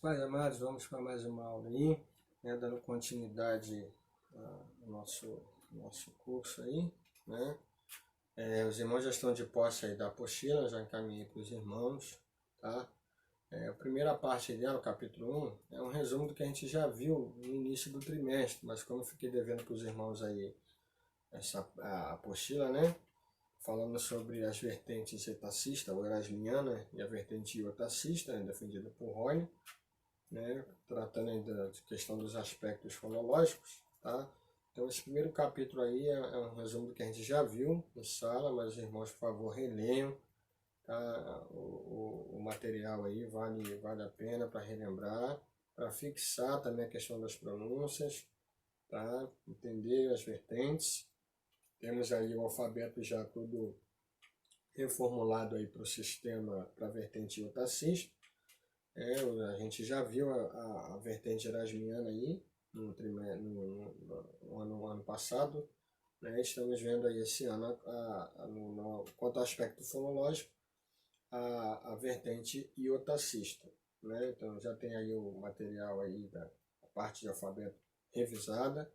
Pais amados, vamos para mais uma aula aí, né, dando continuidade ao nosso curso aí, né? Os irmãos já estão de posse aí da apostila, já encaminhei para os irmãos, tá? A primeira parte dela, o capítulo 1, é um resumo do que a gente já viu no início do trimestre, mas como eu fiquei devendo para os irmãos aí a apostila, né? Falando sobre as vertentes etacista, ou erasmiana, e a vertente iotacista, né, defendida por Rony, né, tratando ainda da questão dos aspectos fonológicos, tá? Então esse primeiro capítulo aí é um resumo do que a gente já viu na sala, mas os irmãos, por favor, releiam, tá? O material aí vale a pena para relembrar, para fixar também a questão das pronúncias, tá? Entender as vertentes. Temos aí o alfabeto já todo reformulado aí para o sistema, para a vertente iotacista. A gente já viu a vertente erasmiana aí no ano passado, né? Estamos vendo aí esse ano, quanto ao aspecto fonológico, a vertente iotacista, né? Então já tem aí o material aí da parte de alfabeto revisada,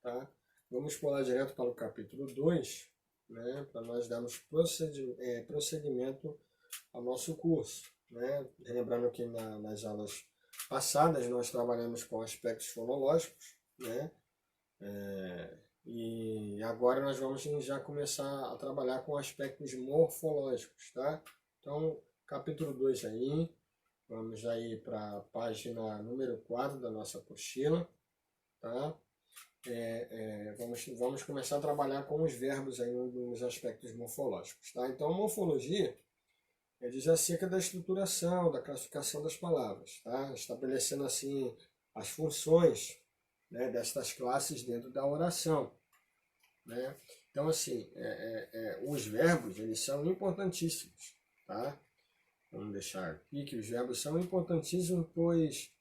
tá? Vamos pular direto para o capítulo 2, né? Para nós darmos prosseguimento ao nosso curso, né? Lembrando que nas aulas passadas nós trabalhamos com aspectos fonológicos, né? E agora nós vamos já começar a trabalhar com aspectos morfológicos, tá? Então, capítulo 2 aí, vamos aí para a página número 4 da nossa apostila, tá? Vamos começar a trabalhar com os verbos aí nos aspectos morfológicos, tá? Então, morfologia diz acerca da estruturação, da classificação das palavras, tá? Estabelecendo assim as funções, né, destas classes dentro da oração, né? Então assim, os verbos eles são importantíssimos, tá? Vamos deixar aqui que os verbos são importantíssimos, pois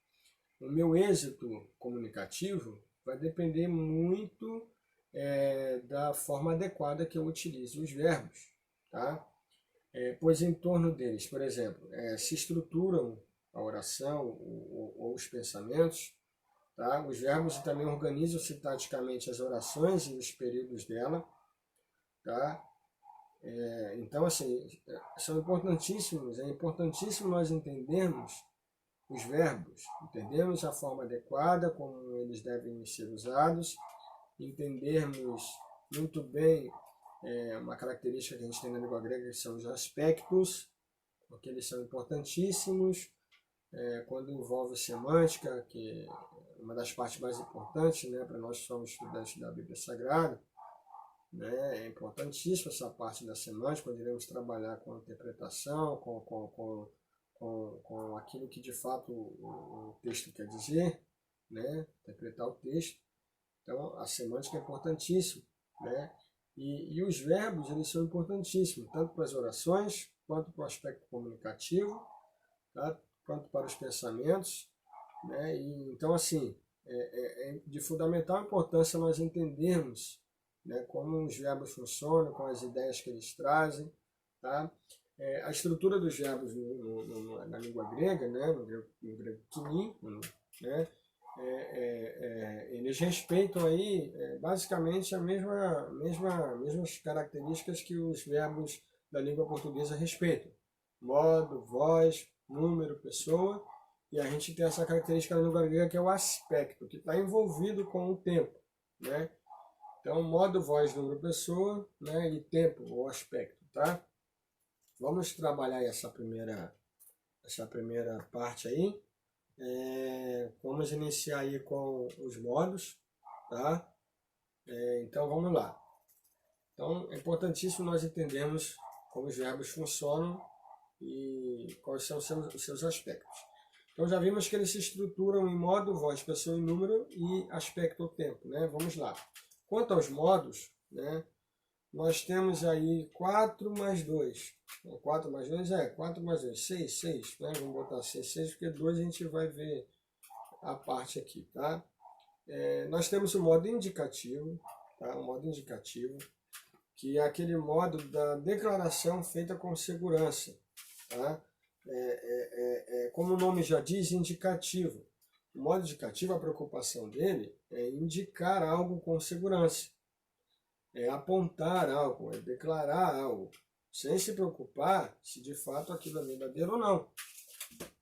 o meu êxito comunicativo vai depender muito da forma adequada que eu utilizo os verbos, tá? Pois em torno deles, por exemplo, se estruturam a oração ou os pensamentos, tá? Os verbos também organizam sintaticamente as orações e os períodos dela, tá? Então, assim, são importantíssimos, é importantíssimo nós entendermos os verbos, entendermos a forma adequada como eles devem ser usados, entendermos muito bem uma característica que a gente tem na língua grega, que são os aspectos, porque eles são importantíssimos quando envolve semântica, que é uma das partes mais importantes, né, para nós que somos estudantes da Bíblia Sagrada, né, é importantíssima essa parte da semântica, quando iremos trabalhar com a interpretação, com aquilo que de fato o texto quer dizer, né, interpretar o texto. Então a semântica é importantíssima, né? E os verbos eles são importantíssimos, tanto para as orações, quanto para o aspecto comunicativo, tá? Quanto para os pensamentos, né? E, então, assim, é de fundamental importância nós entendermos, né, como os verbos funcionam, com as ideias que eles trazem, tá? A estrutura dos verbos na língua grega, né, no grego kinim, né, eles respeitam aí basicamente as mesmas características que os verbos da língua portuguesa respeitam. Modo, voz, número, pessoa, e a gente tem essa característica na língua grega que é o aspecto, que está envolvido com o tempo, né? Então, modo, voz, número, pessoa, né, e tempo, ou aspecto, tá? Vamos trabalhar essa primeira parte aí. Vamos iniciar aí com os modos, tá? Então vamos lá. Então é importantíssimo nós entendermos como os verbos funcionam e quais são os seus aspectos. Então já vimos que eles se estruturam em modo, voz, pessoa e número e aspecto ou tempo, né? Vamos lá. Quanto aos modos, né? Nós temos aí 4 mais 2. 4 mais 2 4 mais 2, 6, né? Vamos botar 6, porque 2 a gente vai ver a parte aqui, tá? Nós temos o modo indicativo, tá? O modo indicativo, que é aquele modo da declaração feita com segurança, tá? como o nome já diz, indicativo. O modo indicativo, a preocupação dele é indicar algo com segurança, é apontar algo, é declarar algo, sem se preocupar se de fato aquilo é verdadeiro ou não.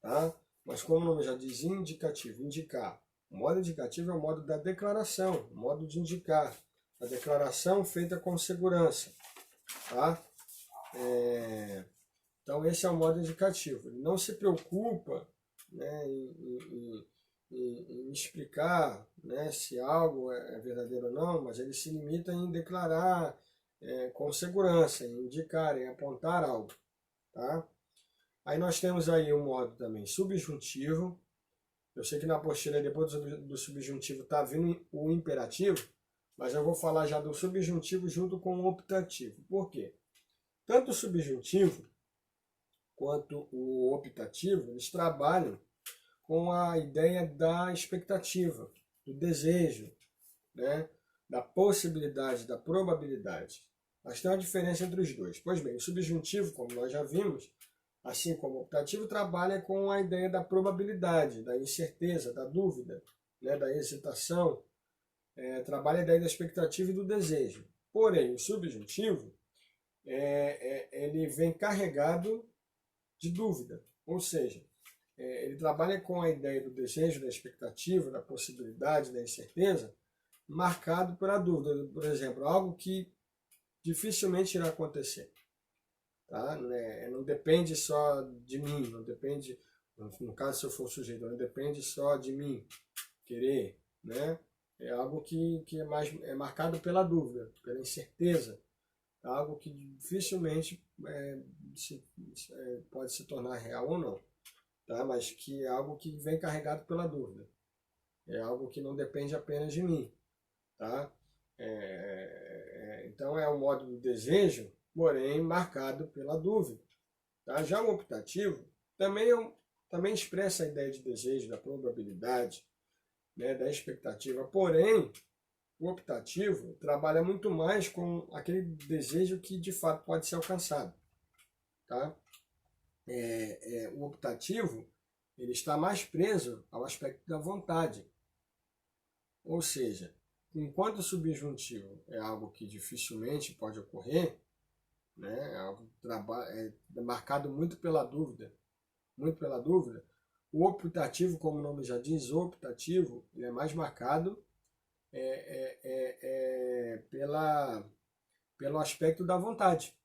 Tá? Mas como o nome já diz, indicativo, indicar. O modo indicativo é o modo da declaração, o modo de indicar. A declaração feita com segurança. Tá? Então esse é o modo indicativo. Ele não se preocupa, né, em explicar, né, se algo é verdadeiro ou não, mas ele se limita em declarar com segurança, em indicar, em apontar algo. Tá? Aí nós temos aí o modo também subjuntivo. Eu sei que na apostila depois do subjuntivo está vindo o imperativo, mas eu vou falar já do subjuntivo junto com o optativo. Por quê? Tanto o subjuntivo quanto o optativo, eles trabalham com a ideia da expectativa, do desejo, né? Da possibilidade, da probabilidade. Mas tem uma diferença entre os dois. Pois bem, o subjuntivo, como nós já vimos, assim como o optativo, trabalha com a ideia da probabilidade, da incerteza, da dúvida, né? Da hesitação, trabalha a ideia da expectativa e do desejo. Porém, o subjuntivo, ele vem carregado de dúvida, ou seja, ele trabalha com a ideia do desejo, da expectativa, da possibilidade, da incerteza, marcado pela dúvida. Por exemplo, algo que dificilmente irá acontecer. Tá? Não depende só de mim, não depende, no caso se eu for sujeito, não depende só de mim querer, né? É algo que é marcado pela dúvida, pela incerteza, é algo que dificilmente pode se tornar real ou não, tá? Mas que é algo que vem carregado pela dúvida, é algo que não depende apenas de mim, tá? Então é o modo do desejo, porém marcado pela dúvida. Tá? Já o optativo também expressa a ideia de desejo, da probabilidade, né, da expectativa, porém o optativo trabalha muito mais com aquele desejo que de fato pode ser alcançado. Tá? O optativo ele está mais preso ao aspecto da vontade. Ou seja, enquanto o subjuntivo é algo que dificilmente pode ocorrer, né, é algo que é marcado muito pela dúvida, o optativo, como o nome já diz, o optativo, ele é mais marcado pelo aspecto da vontade.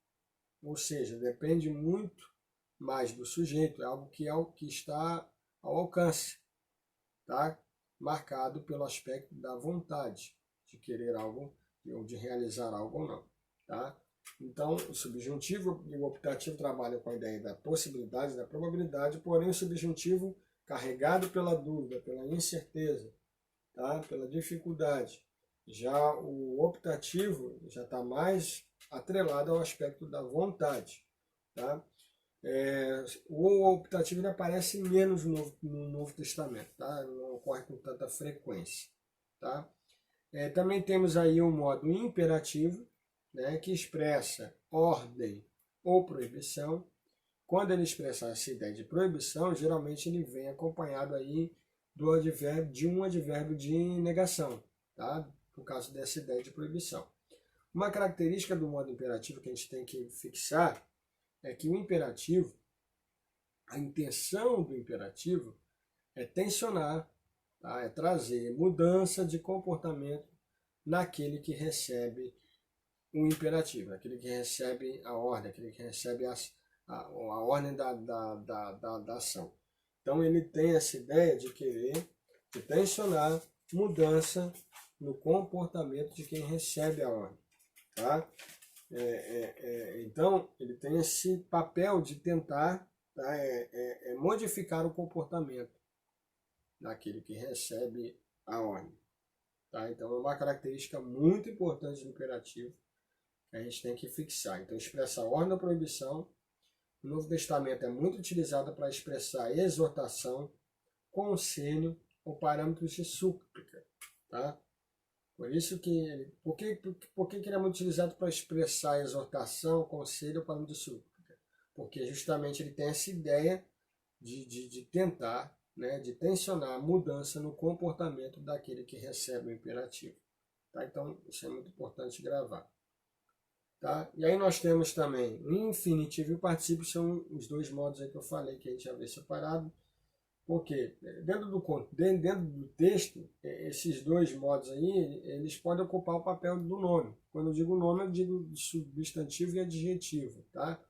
Ou seja, depende muito mais do sujeito, é algo que está ao alcance, tá? Marcado pelo aspecto da vontade, de querer algo, ou de realizar algo ou não. Tá? Então, o subjuntivo e o optativo trabalham com a ideia da possibilidade, da probabilidade, porém o subjuntivo carregado pela dúvida, pela incerteza, tá? Pela dificuldade. Já o optativo já está mais atrelado ao aspecto da vontade. Tá? O optativo ele aparece menos no Novo Testamento, tá? Não ocorre com tanta frequência. Tá? Também temos aí o modo imperativo, né, que expressa ordem ou proibição. Quando ele expressa essa ideia de proibição, geralmente ele vem acompanhado aí de um advérbio de negação, tá? No caso dessa ideia de proibição. Uma característica do modo imperativo que a gente tem que fixar é que o imperativo, a intenção do imperativo é tensionar, tá? É trazer mudança de comportamento naquele que recebe o imperativo, aquele que recebe a ordem, aquele que recebe a ordem da ação. Então ele tem essa ideia de querer de tensionar mudança no comportamento de quem recebe a ordem. Tá? Então ele tem esse papel de tentar, tá? Modificar o comportamento daquele que recebe a ordem. Tá? Então é uma característica muito importante do imperativo que a gente tem que fixar. Então expressa a ordem da proibição. O Novo Testamento é muito utilizado para expressar exortação, conselho ou parâmetros de súplica. Tá? Por isso que por que ele é muito utilizado para expressar exortação, conselho ou parâmetro de súplica? porque justamente ele tem essa ideia de tentar, né, de tensionar a mudança no comportamento daquele que recebe o imperativo. Tá? Então, isso é muito importante gravar. Tá? E aí nós temos também o infinitivo e o particípio, são os dois modos aí que eu falei, que a gente já vê separado. Porque dentro do texto, esses dois modos aí, eles podem ocupar o papel do nome. Quando eu digo nome, eu digo substantivo e adjetivo. Tá?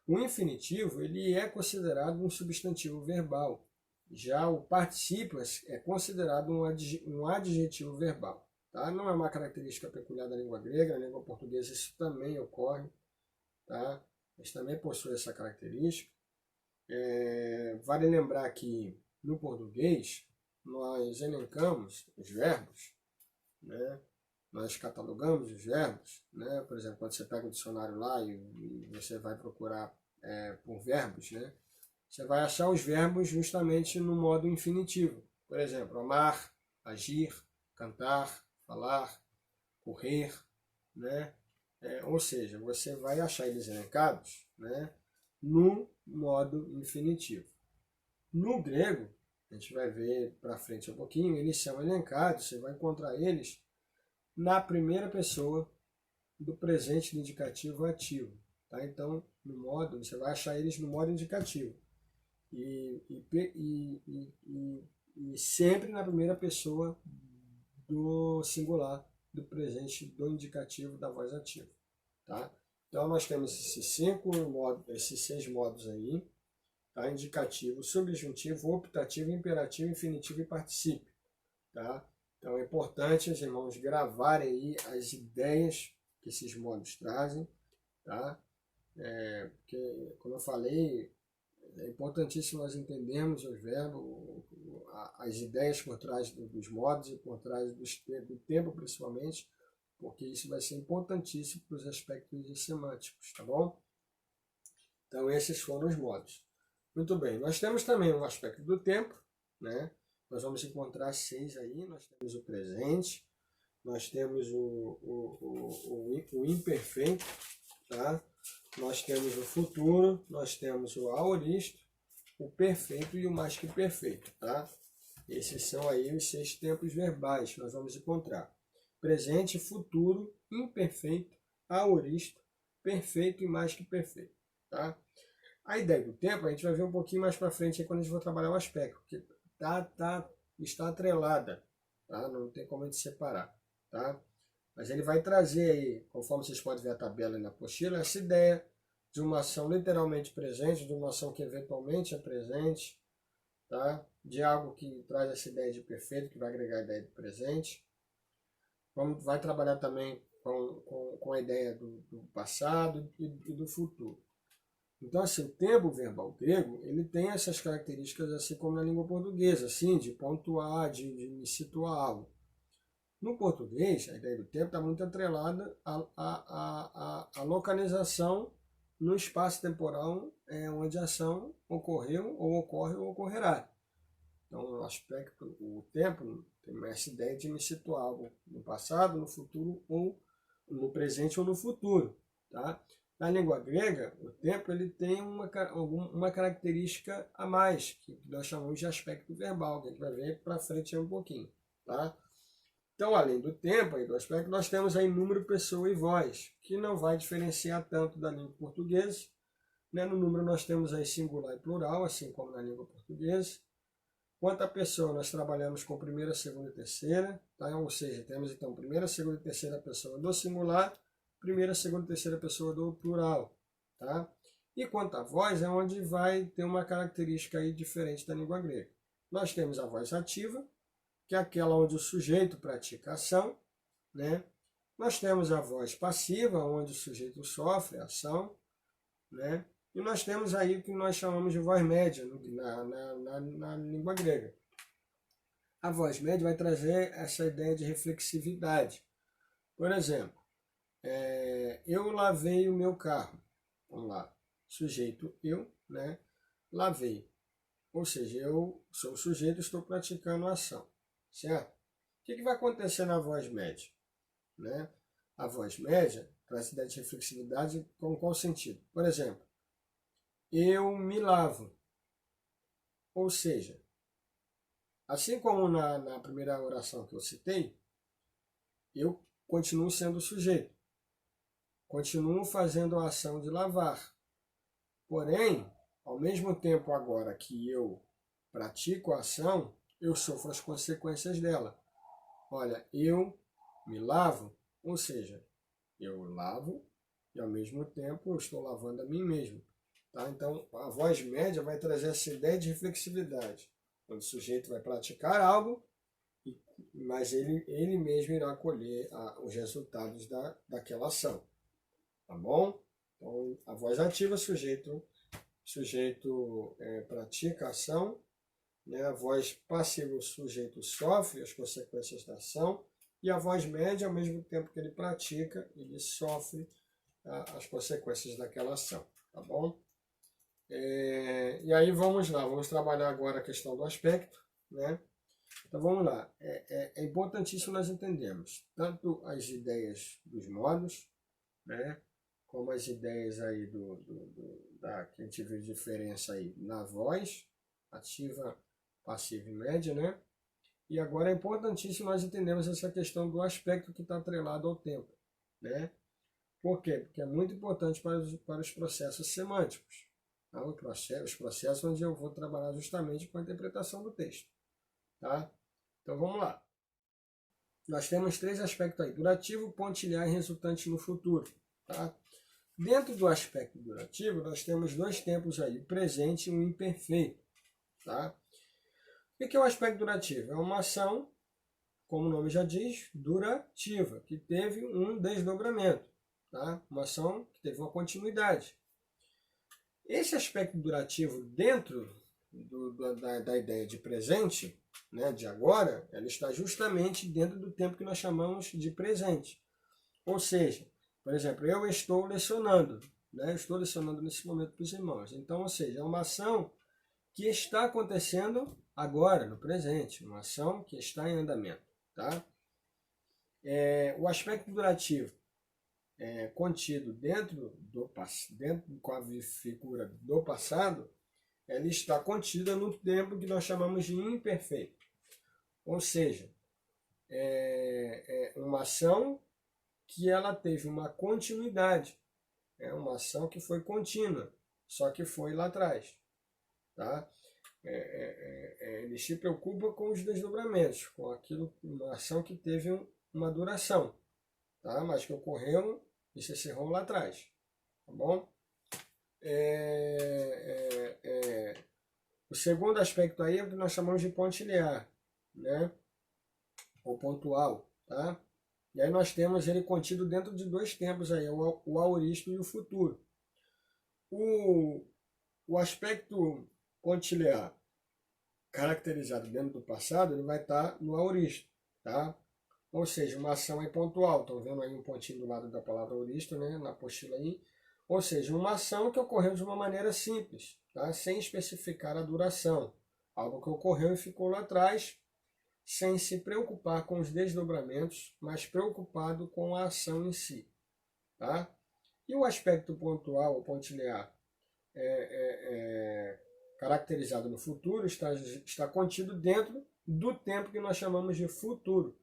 O infinitivo, ele é considerado um substantivo verbal. Já o particípio é considerado um adjetivo verbal. Tá? Não é uma característica peculiar da língua grega, na língua portuguesa isso também ocorre. Tá? Eles também possuem essa característica. Vale lembrar que no português nós elencamos os verbos, né? Nós catalogamos os verbos, né? Por exemplo, quando você pega o dicionário lá e você vai procurar por verbos, né? Você vai achar os verbos justamente no modo infinitivo. Por exemplo, amar, agir, cantar, falar, correr, né? Ou seja, você vai achar eles elencados, né, no modo infinitivo. No grego, a gente vai ver para frente um pouquinho, eles são elencados, você vai encontrar eles na primeira pessoa do presente do indicativo ativo. Tá? Então, você vai achar eles no modo indicativo. E sempre na primeira pessoa do singular, do presente do indicativo da voz ativa. Tá? Então nós temos esses 6 modos aí, tá? Indicativo, subjuntivo, optativo, imperativo, infinitivo e particípio. Tá? Então é importante os irmãos gravarem aí as ideias que esses modos trazem. Tá? Porque, como eu falei, é importantíssimo nós entendermos os verbos, as ideias por trás dos modos e por trás do tempo principalmente, porque isso vai ser importantíssimo para os aspectos semânticos, tá bom? Então esses foram os modos. Muito bem, nós temos também o aspecto do tempo, né? Nós vamos encontrar 6 aí, nós temos o presente, nós temos o imperfeito, tá? Nós temos o futuro, nós temos o aoristo, o perfeito e o mais que perfeito, tá? Esses são aí os 6 tempos verbais que nós vamos encontrar. Presente, futuro, imperfeito, aoristo, perfeito e mais que perfeito, tá? A ideia do tempo a gente vai ver um pouquinho mais para frente aí quando a gente for trabalhar o aspecto, porque está atrelada, tá? Não tem como a gente separar, tá? Mas ele vai trazer aí, conforme vocês podem ver a tabela aí na apostila, essa ideia de uma ação literalmente presente, de uma ação que eventualmente é presente, tá? De algo que traz essa ideia de perfeito, que vai agregar a ideia de presente. Vai trabalhar também com a ideia do passado e do futuro. Então, assim, o tempo verbal grego, ele tem essas características, assim como na língua portuguesa, assim, de pontuar, de me situar algo. No português, a ideia do tempo está muito atrelada à localização no espaço temporal onde a ação ocorreu, ou ocorre, ou ocorrerá. Então, o tempo tem essa ideia de me situar no passado, no futuro, ou no presente ou no futuro. Tá? Na língua grega, o tempo ele tem uma característica a mais, que nós chamamos de aspecto verbal, que a gente vai ver para frente um pouquinho. Tá? Então, além do tempo e do aspecto, nós temos aí número, pessoa e voz, que não vai diferenciar tanto da língua portuguesa. Né? No número nós temos aí singular e plural, assim como na língua portuguesa. Quanto à pessoa, nós trabalhamos com primeira, segunda e terceira, tá? Ou seja, temos então primeira, segunda e terceira pessoa do singular, primeira, segunda e terceira pessoa do plural. Tá? E quanto à voz, é onde vai ter uma característica aí diferente da língua grega. Nós temos a voz ativa, que é aquela onde o sujeito pratica a ação. Né? Nós temos a voz passiva, onde o sujeito sofre a ação. Né? E nós temos aí o que nós chamamos de voz média na língua grega. A voz média vai trazer essa ideia de reflexividade. Por exemplo, eu lavei o meu carro. Vamos lá. Sujeito eu, né? Lavei. Ou seja, eu sou o sujeito, estou praticando a ação. Certo? O que vai acontecer na voz média? Né? A voz média traz ideia de reflexividade com qual sentido? Por exemplo, eu me lavo. Ou seja, assim como na primeira oração que eu citei, eu continuo sendo sujeito. Continuo fazendo a ação de lavar. Porém, ao mesmo tempo agora que eu pratico a ação, eu sofro as consequências dela. Olha, eu me lavo, ou seja, eu lavo e ao mesmo tempo eu estou lavando a mim mesmo. Tá? Então, a voz média vai trazer essa ideia de reflexividade. Quando o sujeito vai praticar algo, mas ele mesmo irá colher os resultados daquela ação. Tá bom? Então, a voz ativa, sujeito pratica a ação, né? A voz passiva, o sujeito sofre as consequências da ação, e a voz média, ao mesmo tempo que ele pratica, ele sofre as consequências daquela ação. Tá bom? E aí vamos lá, vamos trabalhar agora a questão do aspecto, né? Então vamos lá, é importantíssimo nós entendermos tanto as ideias dos modos, né, como as ideias aí que a gente vê diferença aí na voz, ativa, passiva e média, né? E agora é importantíssimo nós entendermos essa questão do aspecto que está atrelado ao tempo, né? Por quê? Porque é muito importante para os processos semânticos. Tá? Os processos onde eu vou trabalhar justamente com a interpretação do texto. Tá? Então vamos lá. Nós temos 3 aspectos aí: durativo, pontilhar e resultante no futuro. Tá? Dentro do aspecto durativo, nós temos 2 tempos aí, o presente e o imperfeito. Tá? O que é o aspecto durativo? É uma ação, como o nome já diz, durativa, que teve um desdobramento. Tá? Uma ação que teve uma continuidade. Esse aspecto durativo dentro da ideia de presente, né, de agora, ela está justamente dentro do tempo que nós chamamos de presente. Ou seja, por exemplo, eu estou lecionando, né, eu estou lecionando nesse momento para os irmãos. Então, ou seja, é uma ação que está acontecendo agora, no presente, uma ação que está em andamento. Tá? O aspecto durativo contido dentro com a figura do passado, ela está contida no tempo que nós chamamos de imperfeito. Ou seja, é uma ação que ela teve uma continuidade. É uma ação que foi contínua, só que foi lá atrás. Tá? Ele se preocupa com os desdobramentos, com uma ação que teve uma duração, tá? Mas que ocorreu e se encerrou lá atrás. Tá bom? O segundo aspecto aí é o que nós chamamos de pontilhar, né? Ou pontual, tá? E aí nós temos ele contido dentro de 2 tempos aí, o aoristo e o futuro. O aspecto pontilhar caracterizado dentro do passado, ele vai estar no aoristo, tá? Ou seja, uma ação é pontual. Estão vendo aí um pontinho do lado da palavra aoristo, né? Na apostila aí. Ou seja, uma ação que ocorreu de uma maneira simples, tá? Sem especificar a duração. Algo que ocorreu e ficou lá atrás, sem se preocupar com os desdobramentos, mas preocupado com a ação em si. Tá? E o aspecto pontual, ou pontilhar, caracterizado no futuro, está contido dentro do tempo que nós chamamos de futuro.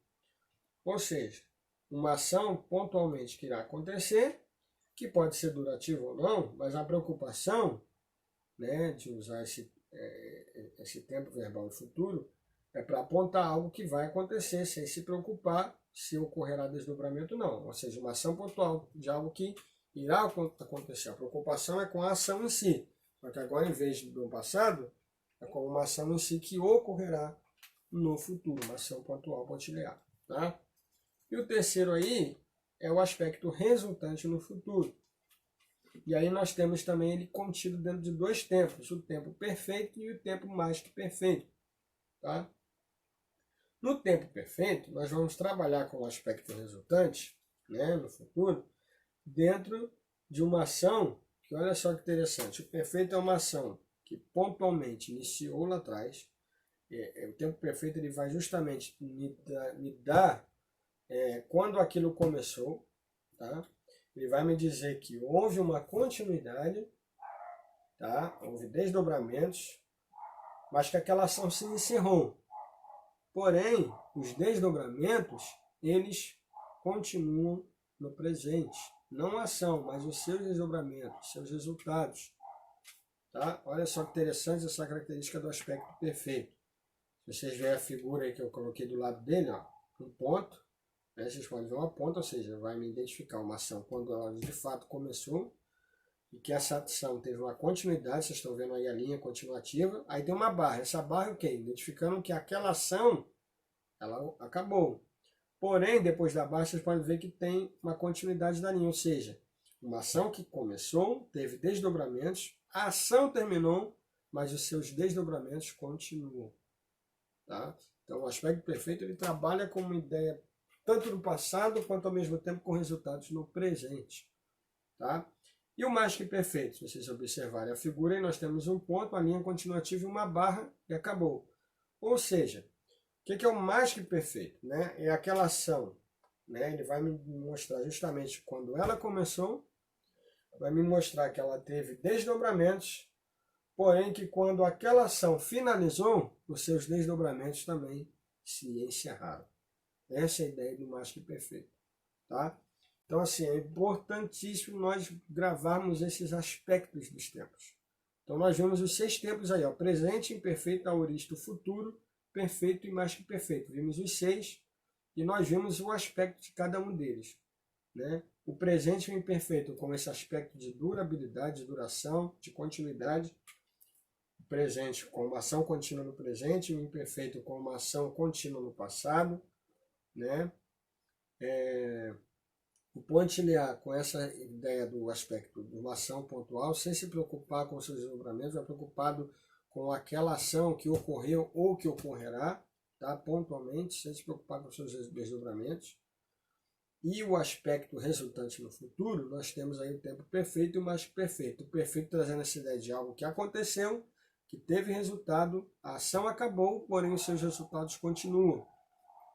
Ou seja, uma ação pontualmente que irá acontecer, que pode ser durativa ou não, mas a preocupação, né, de usar esse tempo verbal do futuro é para apontar algo que vai acontecer, sem se preocupar se ocorrerá desdobramento ou não. Ou seja, uma ação pontual de algo que irá acontecer. A preocupação é com a ação em si. Só que agora, em vez do passado, é com uma ação em si que ocorrerá no futuro. Uma ação pontual pontilhar. Tá? E o terceiro aí é o aspecto resultante no futuro. E aí nós temos também ele contido dentro de 2 tempos. O tempo perfeito e o tempo mais que perfeito. Tá? No tempo perfeito, nós vamos trabalhar com o aspecto resultante, né, no futuro, dentro de uma ação que, olha só que interessante, o perfeito é uma ação que pontualmente iniciou lá atrás. O tempo perfeito ele vai justamente me dar quando aquilo começou, tá? Ele vai me dizer que houve uma continuidade, tá? Houve desdobramentos, mas que aquela ação se encerrou. Porém, os desdobramentos, eles continuam no presente. Não a ação, mas os seus desdobramentos, seus resultados. Tá? Olha só que interessante essa característica do aspecto perfeito. Se vocês verem a figura aí que eu coloquei do lado dele, ó, um ponto, né? Vocês podem ver uma ponta, ou seja, vai me identificar uma ação quando ela de fato começou, e que essa ação teve uma continuidade, vocês estão vendo aí a linha continuativa, aí tem uma barra. Essa barra é o quê? Identificando que aquela ação, ela acabou. Porém, depois da barra, vocês podem ver que tem uma continuidade da linha, ou seja, uma ação que começou, teve desdobramentos, a ação terminou, mas os seus desdobramentos continuam. Tá? Então, o aspecto perfeito ele trabalha com uma ideia tanto no passado quanto ao mesmo tempo com resultados no presente. Tá? E o mais que perfeito, se vocês observarem a figura, aí nós temos um ponto, uma linha continuativa e uma barra e acabou. Ou seja, o que é o mais que perfeito? Né? É aquela ação. Né? Ele vai me mostrar justamente quando ela começou, vai me mostrar que ela teve desdobramentos, porém que quando aquela ação finalizou, os seus desdobramentos também se encerraram. Essa é a ideia do mais que perfeito. Tá? Então, assim, é importantíssimo nós gravarmos esses aspectos dos tempos. Então, nós vemos os 6 tempos aí, ó, presente, imperfeito, aorista, futuro, perfeito e mais que perfeito. Vimos os 6 e nós vimos o aspecto de cada um deles. Né? O presente e o imperfeito com esse aspecto de durabilidade, de duração, de continuidade. O presente com uma ação contínua no presente, o imperfeito com uma ação contínua no passado. Né? O pontilhar com essa ideia do aspecto de uma ação pontual, sem se preocupar com os seus desdobramentos, é preocupado com aquela ação que ocorreu ou que ocorrerá, tá? Pontualmente, sem se preocupar com os seus desdobramentos. E o aspecto resultante no futuro, nós temos aí o tempo perfeito e o mais que perfeito. O perfeito trazendo essa ideia de algo que aconteceu, que teve resultado, a ação acabou, porém os seus resultados continuam.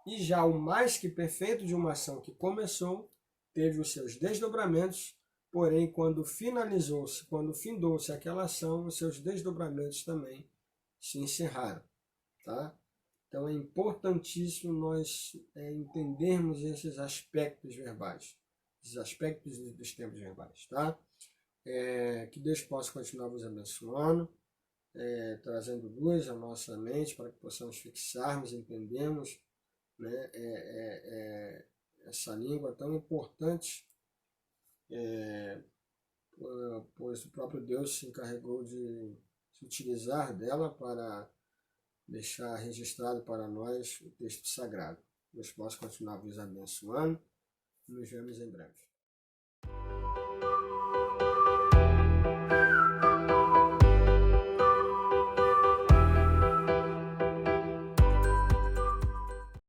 E já o mais que perfeito de uma ação que começou, teve os seus desdobramentos, porém quando finalizou-se, quando findou-se aquela ação, os seus desdobramentos também se encerraram. Tá? Então é importantíssimo nós entendermos esses aspectos verbais, esses aspectos dos tempos verbais. Tá? Que Deus possa continuar vos abençoando, trazendo luz à nossa mente para que possamos fixarmos, entendermos, né, essa língua tão importante, pois o próprio Deus se encarregou de se utilizar dela para deixar registrado para nós o texto sagrado. Deus possa continuar vos abençoando. Nos vemos em breve.